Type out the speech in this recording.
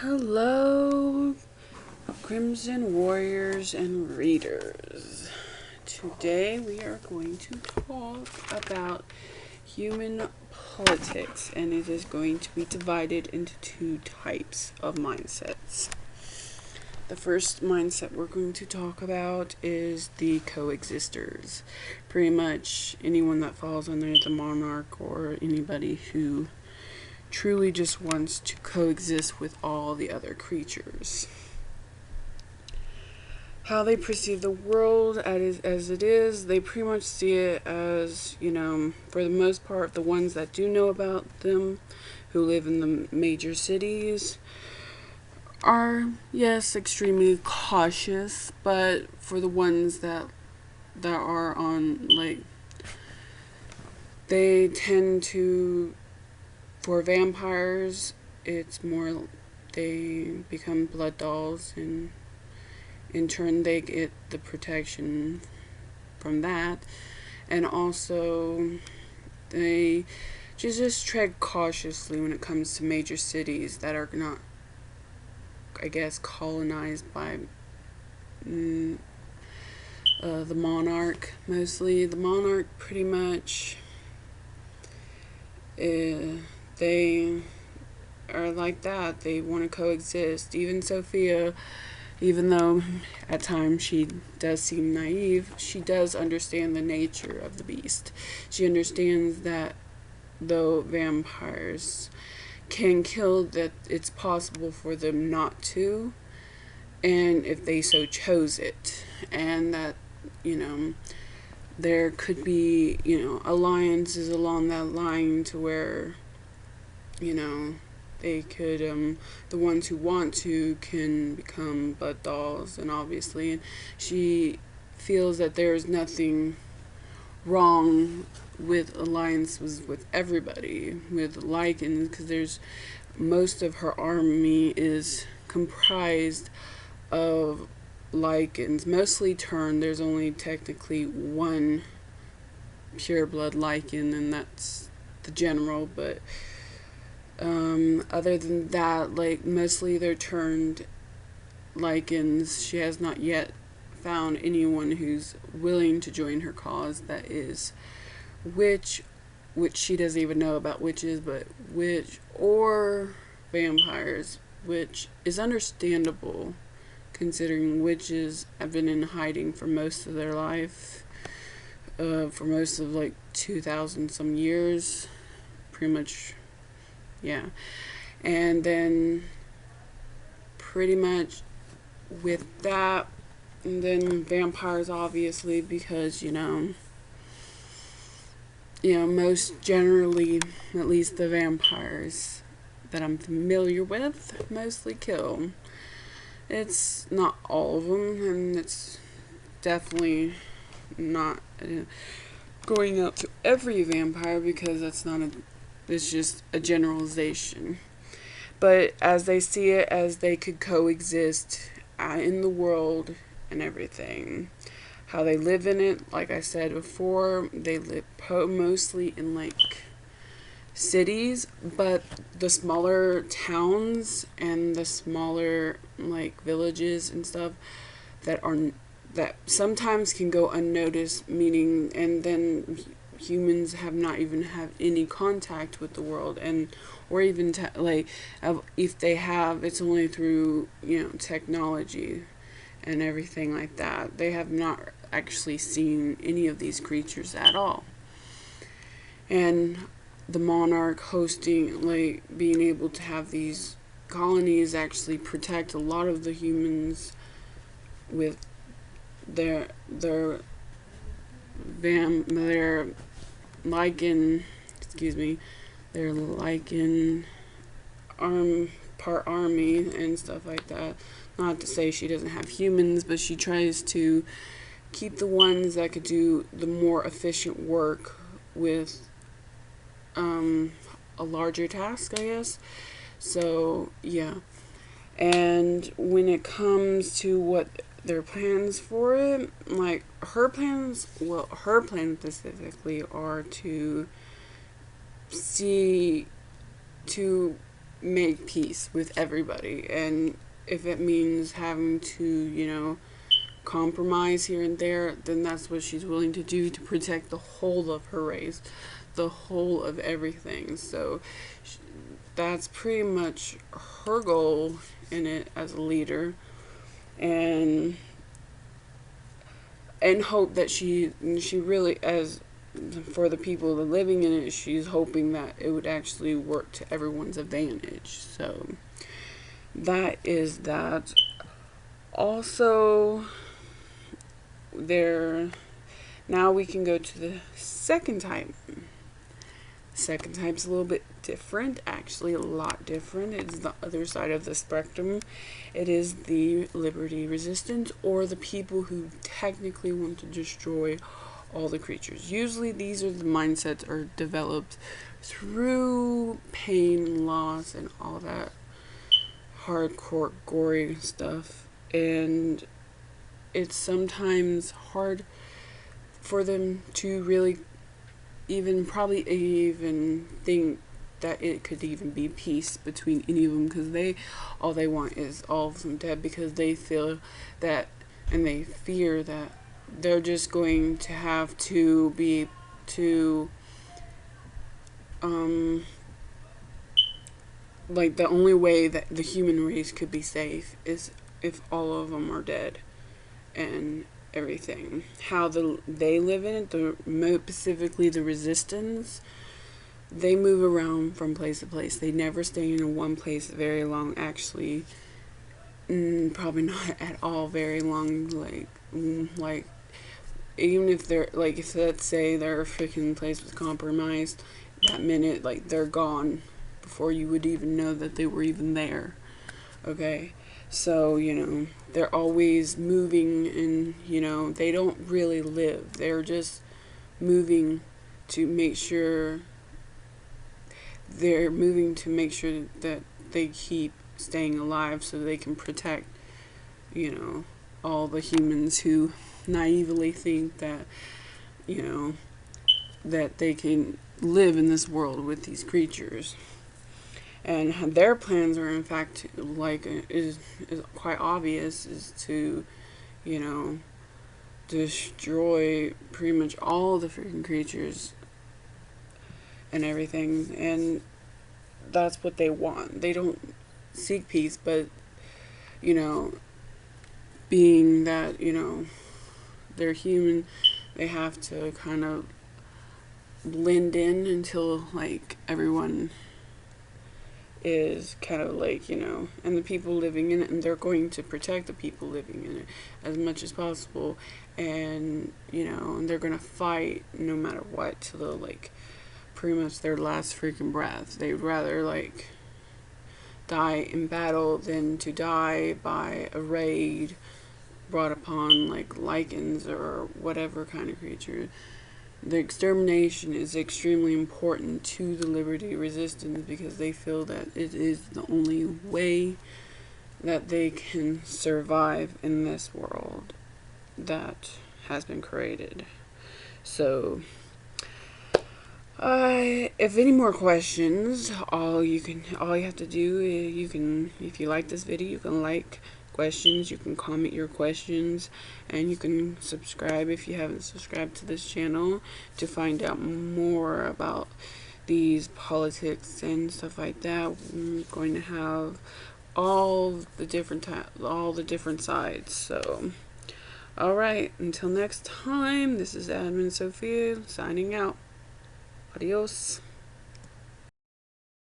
Hello, Crimson Warriors and Readers. Today we are going to talk about human politics, and it is going to be divided into two types of mindsets. The first mindset we're going to talk about is the coexisters. Pretty much anyone that falls under the monarch or anybody who truly just wants to coexist with all the other creatures. How they perceive the world as it is, they pretty much see it as, for the most part, the ones that do know about them, who live in the major cities, are, yes, extremely cautious, but for the ones that are on, they tend to, for vampires, it's more, they become blood dolls, and in turn they get the protection from that. And also they just tread cautiously when it comes to major cities that are not, I guess, colonized by the monarch. Mostly the monarch pretty much they are like that. They want to coexist. Even Sophia, even though at times she does seem naive, she does understand the nature of the beast. She understands that though vampires can kill, that it's possible for them not to, and if they so chose it, and that, there could be, alliances along that line to where, they could, the ones who want to can become blood dolls, and obviously, and she feels that there is nothing wrong with alliances with everybody, with Lycans, because there's, most of her army is comprised of Lycans, mostly turned. There's only technically one pure blood Lycan, and that's the general, but other than that, mostly they're turned Lycans. She has not yet found anyone who's willing to join her cause that is which she doesn't even know about witches, but witch or vampires, which is understandable considering witches have been in hiding for most of their life, for most of 2,000 some years, pretty much, yeah. And then pretty much with that, and then vampires, obviously, because most generally, at least the vampires that I'm familiar with, mostly kill. It's not all of them, and it's definitely not going out to every vampire, because it's just a generalization. But as they see it, as they could coexist in the world and everything. How they live in it, like I said before, they live mostly in cities, but the smaller towns and the smaller villages and stuff that sometimes can go unnoticed, meaning, and then humans have not even have any contact with the world, and or even if they have, it's only through technology and everything like that. They have not actually seen any of these creatures at all. And the monarch hosting, being able to have these colonies actually protect a lot of the humans with their Lycan, their Lycan part army and stuff like that. Not to say she doesn't have humans, but she tries to keep the ones that could do the more efficient work with a larger task, I guess. So, yeah. And when it comes to what their plans for it, her plans specifically are to make peace with everybody. And if it means having to, compromise here and there, then that's what she's willing to do to protect the whole of her race, the whole of everything. So that's pretty much her goal in it as a leader. And hope that she really, as for the people living in it, she's hoping that it would actually work to everyone's advantage. So that is that. Also, now we can go to the second type. Second type's a little bit different, actually a lot different. It's the other side of the spectrum. It is the liberty resistant, or the people who technically want to destroy all the creatures. Usually these are the mindsets are developed through pain, loss, and all that hardcore gory stuff, and it's sometimes hard for them to really probably even think that it could even be peace between any of them, because all they want is all of them dead, because they feel that, and they fear that they're just going to have to be like the only way that the human race could be safe is if all of them are dead. And everything, how they live in it, specifically the resistance, they move around from place to place. They never stay in one place very long, actually. Probably not at all very long. Like even if they're like, if let's say their freaking place was compromised, that minute, like, they're gone before you would even know that they were even there. Okay, so they're always moving, and they don't really live. They're just moving to make sure that they keep staying alive, so they can protect all the humans who naively think that that they can live in this world with these creatures. And their plans are, in fact, like, is quite obvious, is to, destroy pretty much all the freaking creatures and everything. And that's what they want. They don't seek peace, but, being that, they're human, they have to kind of blend in until, like, everyone is kind of like, and the people living in it, and they're going to protect the people living in it as much as possible, and and they're gonna fight no matter what till like pretty much their last freaking breath. They'd rather like die in battle than to die by a raid brought upon like lichens or whatever kind of creature. The extermination is extremely important to the liberty resistance, because they feel that it is the only way that they can survive in this world that has been created. So, if any more questions, all you have to do is if you like this video, you can like questions, you can comment your questions, and you can subscribe if you haven't subscribed to this channel to find out more about these politics and stuff like that. We're going to have all the different sides. So, alright, until next time, this is Admin Sophia signing out. Adios.